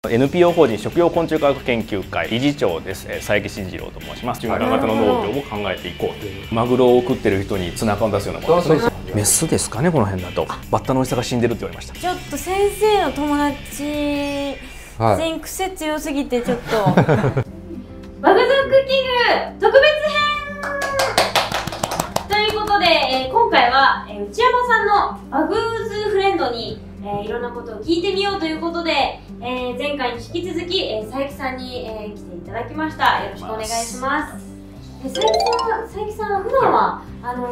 NPO 法人食用昆虫科学研究会理事長です。佐伯慎次郎と申します。循環型の農業を考えていこうという。マグロを食ってる人にツナ缶を出すようなものですね。メスですかね、この辺だと。バッタのおじさんが死んでるって言われました。ちょっと先生の友達全員癖強すぎてちょっと。バグドッグキング特別編ということで、今回は内山さんのバグーズフレンドにいろんなことを聞いてみようということで、前回に引き続き佐伯さんに、来ていただきました。よろしくお願いします。佐伯さんは普段は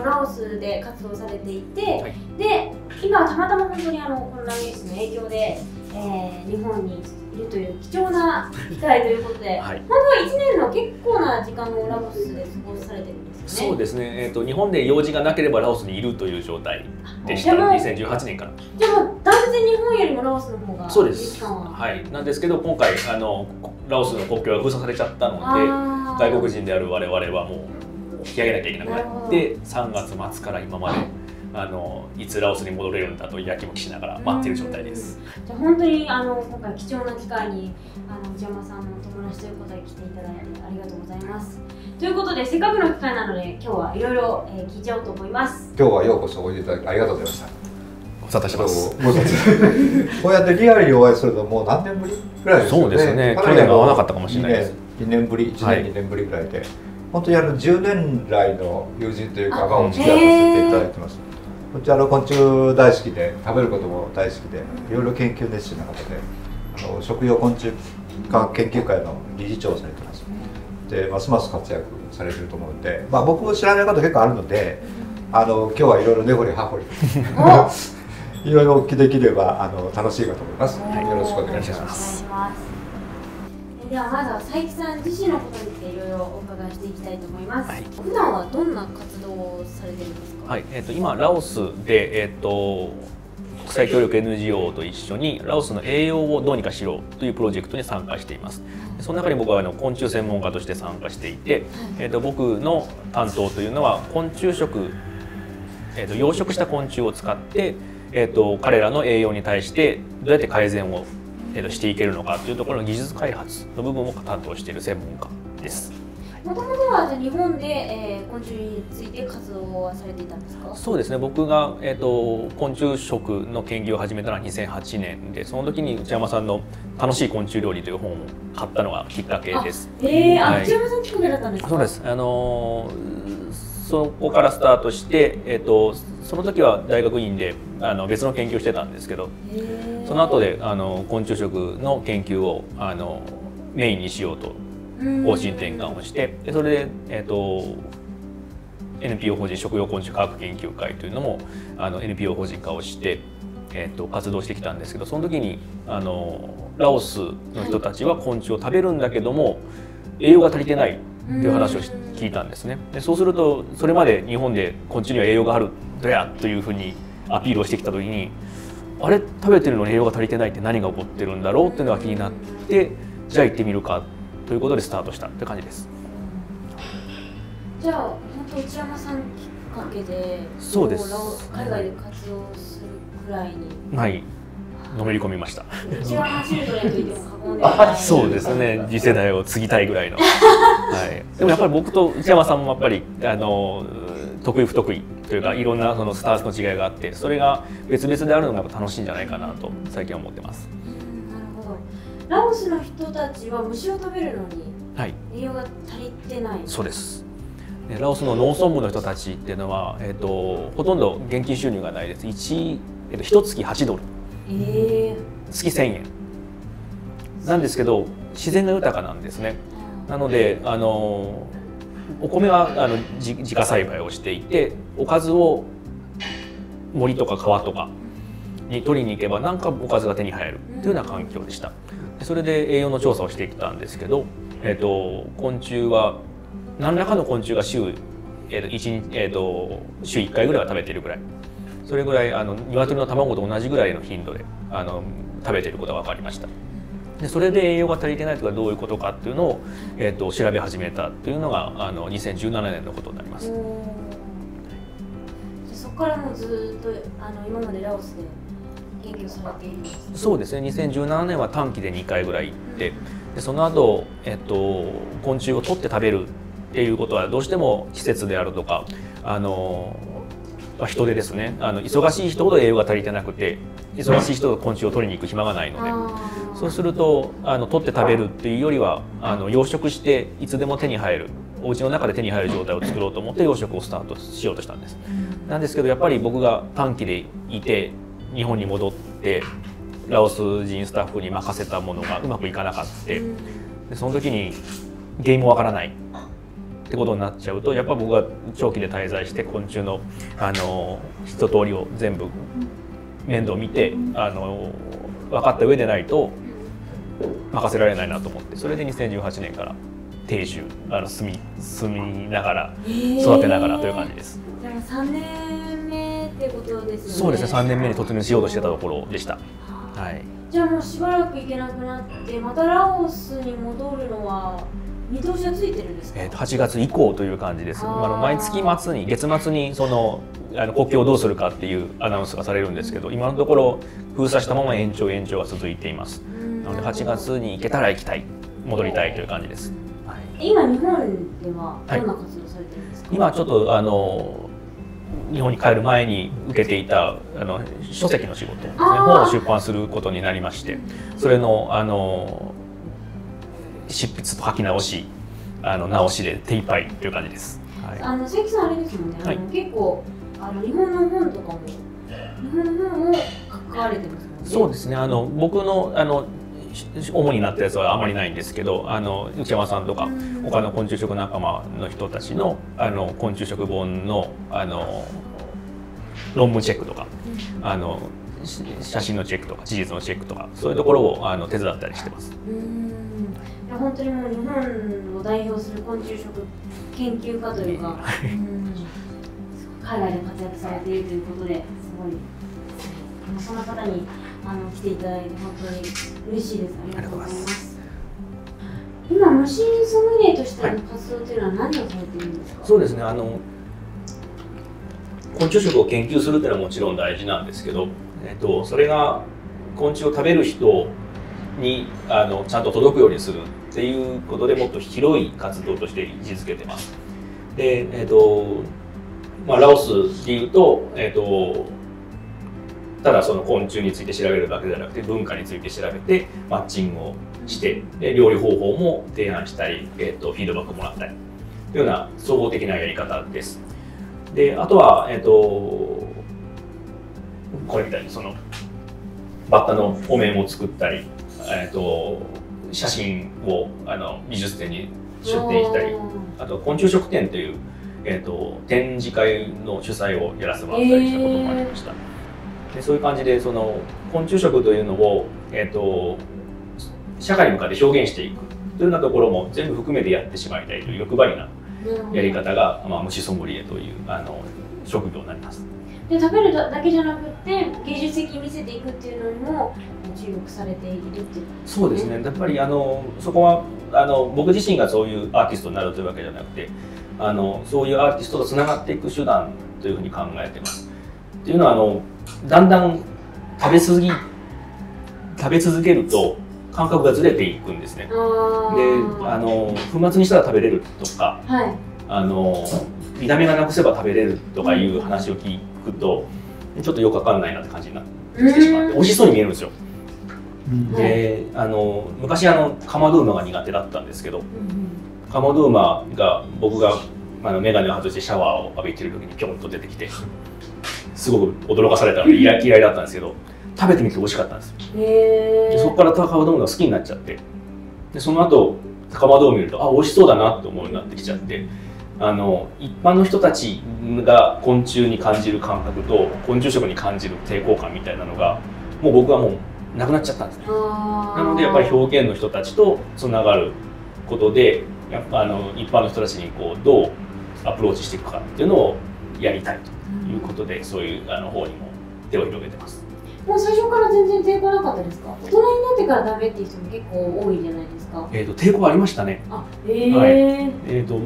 ラオスで活動されていて、はい、で今はたまたま本当にコロナウイルスの影響で、日本にいるという貴重な機会ということで、はい、本当は1年の結構な時間をラオスで過ごされてるんですよね。そうですね、日本で用事がなければラオスにいるという状態でした。2018年から。でも断然日本よりもラオスの方がそうです。はい、なんですけど今回ラオスの国境が封鎖されちゃったので、外国人である我々はもう引き上げなきゃいけなくなって3月末から今までいつラオスに戻れるんだとやきもきしながら待っている状態です。じゃあ本当に今回貴重な機会に内山さんの友達ということで来ていただいてありがとうございます。ということでせっかくの機会なので今日はいろいろ聞いちゃおうと思います。今日はようこそおいでいただきありがとうございました。ご無沙汰します。こうやってリアルにお会いするのもう何年ぶりぐらいですよね。そうですね。去年は会わなかったかもしれないです。2年ぶり、1年2年ぶりぐらいで、本当に10年来の友人というかお付き合いさせていただいてます。こちらの昆虫大好きで食べることも大好きでいろいろ研究熱心な方で食用昆虫科学研究会の理事長をされてます。でますます活躍されてると思うので、僕も知らないこと結構あるので今日はいろいろ根掘り葉掘りいろいろお聞きできれば楽しいかと思います。よろしくお願いします。ではまずは佐伯さん自身のことについていろいろお伺いしていきたいと思います。はい、普段はどんな活動をされてるんですか。はい、今ラオスで国際協力 NGO と一緒にラオスの栄養をどうにかしようというプロジェクトに参加しています。その中に僕は昆虫専門家として参加していて、僕の担当というのは昆虫食、養殖した昆虫を使って、彼らの栄養に対してどうやって改善をしていけるのかというところの技術開発の部分を担当している専門家です。もともとは日本で、昆虫について活動はされていたんですか。そうですね。僕が、昆虫食の研究を始めたのは2008年で、その時に内山さんの楽しい昆虫料理という本を買ったのがきっかけです。内山さんきっかけだったんですか。そうです。そこからスタートして、その時は大学院で別の研究をしてたんですけど、その後で昆虫食の研究をメインにしようと方針転換をして、それで、NPO 法人食用昆虫科学研究会というのもNPO 法人化をして、活動してきたんですけど、その時にラオスの人たちは昆虫を食べるんだけども栄養が足りてないという話を聞いたんですね。でそうするとそれまで日本で昆虫には栄養があるどやというふうにアピールをしてきた時に、あれ食べてるのに栄養が足りてないって何が起こってるんだろうっていうのが気になって、じゃあ行ってみるかということでスタートしたって感じです。じゃあ本当内山さんきっかけでそうです海外で活動するくらいに、はい、のめり込みました。一番走るトレンドと言っても過言ではない。そうですね。次世代を継ぎたいぐらいの。はい。でもやっぱり僕と内山さんもやっぱり得意不得意というかいろんなそのスタンスの違いがあって、それが別々であるのが楽しいんじゃないかなと最近は思ってます。なるほど。ラオスの人たちは虫を食べるのに栄養が足りてない。そうです。ラオスの農村部の人たちっていうのはほとんど現金収入がないです。1月8ドル。月1000円なんですけど自然が豊かなんですね。なのでお米は自家栽培をしていて、おかずを森とか川とかに取りに行けば何かおかずが手に入るというような環境でした。それで栄養の調査をしてきたんですけど、昆虫は何らかの昆虫が週1回ぐらいは食べているぐらい、それぐらい鶏の卵と同じぐらいの頻度で食べていることが分かりました。でそれで栄養が足りてないとかどういうことかっていうのを、調べ始めたっていうのが2017年のことになります。そこからもずっと今までラオスで研究されているんですか？そうですね、2017年は短期で2回ぐらい行って、でその後、昆虫を取って食べるっていうことはどうしても施設であるとか人手ですね、忙しい人ほど栄養が足りてなくて、忙しい人ほど昆虫を取りに行く暇がないので、そうすると取って食べるっていうよりは養殖していつでも手に入る、お家の中で手に入る状態を作ろうと思って養殖をスタートしようとしたんです。なんですけどやっぱり僕が短期でいて日本に戻ってラオス人スタッフに任せたものがうまくいかなかった、でその時に原因もわからないってことになっちゃうと、やっぱ僕が長期で滞在して昆虫の一通りを全部面倒見て分かった上でないと任せられないなと思って、それで2018年から定住住みながら育てながらという感じです。じゃあ3年目ってことですよね。そうですね、3年目に突入しようとしてたところでした。はい。じゃあもうしばらく行けなくなってまたラオスに戻るのは見通しはついてるんですか？8月以降という感じです。毎月末に月末に国境をどうするかっていうアナウンスがされるんですけど、今のところ封鎖したまま延長が続いています。なので8月に行けたら行きたい、戻りたいという感じです。はい、今日本ではどんな活動されてるんですか？今ちょっと日本に帰る前に受けていた書籍の仕事ですね、本を出版することになりまして、それの執筆と書き直し直しで手一杯という感じです。はい、関さんあれですもんね、はい、結構日本の本とかも日本の本を書かれてますもんね。そうですね、僕の主になったやつはあまりないんですけど、内山さんとか他の昆虫食仲間の人たちの昆虫食本の論文チェックとか、写真のチェックとか事実のチェックとか、そういうところを手伝ったりしてます。本当にもう日本を代表する昆虫食研究家というか、海外で活躍されているということで、すごいそんな方に来ていただいて本当に嬉しいです。ありがとうございます。今虫ソムリエとしての活動というのは何をされているんですか？そうですね、昆虫食を研究するっていうのはもちろん大事なんですけど、それが昆虫を食べる人にちゃんと届くようにするっていうことでもっと広い活動として位置づけてます。で、ラオスでいうと、ただその昆虫について調べるだけではなくて文化について調べてマッチングをしてで料理方法も提案したり、フィードバックもらったりというような総合的なやり方です。であとは、これみたいにバッタのお面を作ったり、写真を美術展に出展したり、あと昆虫食展という、展示会の主催をやらせてもらったりしたこともありました。でそういう感じで昆虫食というのを、社会に向かって表現していくというようなところも全部含めてやってしまいたいという欲張りなやり方が、虫ソムリエという職業になります。で食べるだけじゃなくて芸術的に見せていくっていうのにも注目されているっていう、そうですね、やっぱりそこは僕自身がそういうアーティストになるというわけじゃなくてそういうアーティストとつながっていく手段というふうに考えてます。っていうのはだんだん食べ続けると感覚がずれていくんですね。で粉末にしたら食べれるとか、見た目がなくせば食べれるとかいう話を聞くとちょっとよくわかんないなって感じになってきてしまって美味しそうに見えるんですよ。で昔カマドゥーマが苦手だったんですけど、カマドゥーマが僕が眼鏡を外してシャワーを浴びてる時にピョンと出てきてすごく驚かされたので嫌いだったんですけど、食べてみて美味しかったんですよ。でそこからカマドゥーマが好きになっちゃって、でその後カマドゥーマを見ると美味しそうだなって思うようになってきちゃって、一般の人たちが昆虫に感じる感覚と昆虫食に感じる抵抗感みたいなのがもう僕はもうなくなっちゃったんですね。なのでやっぱり表現の人たちとつながることで一般の人たちにどうアプローチしていくかっていうのをやりたいということで、そういう方にも手を広げてます。もう最初から全然抵抗なかったですか？大人になってからダメっていう人も結構多いじゃないですか。抵抗ありましたね。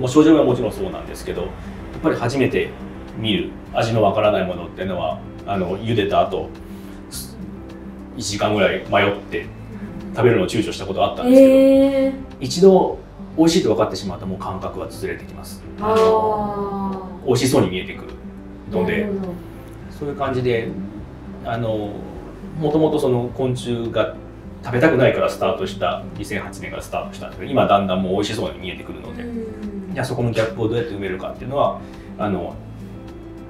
症状はもちろんそうなんですけど、やっぱり初めて見る味のわからないものっていうのは茹でた後1時間ぐらい迷って食べるのを躊躇したことあったんですけど、一度美味しいと分かってしまったらもう感覚はずれてきます。美味しそうに見えてくるので、そういう感じでもともとその昆虫が食べたくないからスタートした2008年からスタートしたんですけど、今だんだんもう美味しそうに見えてくるので、じゃあそこのギャップをどうやって埋めるかっていうのは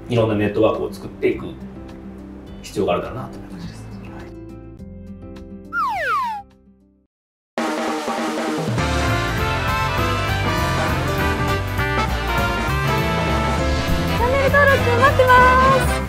いろんなネットワークを作っていく必要があるだろうなという感じです。チャンネル登録待ってます。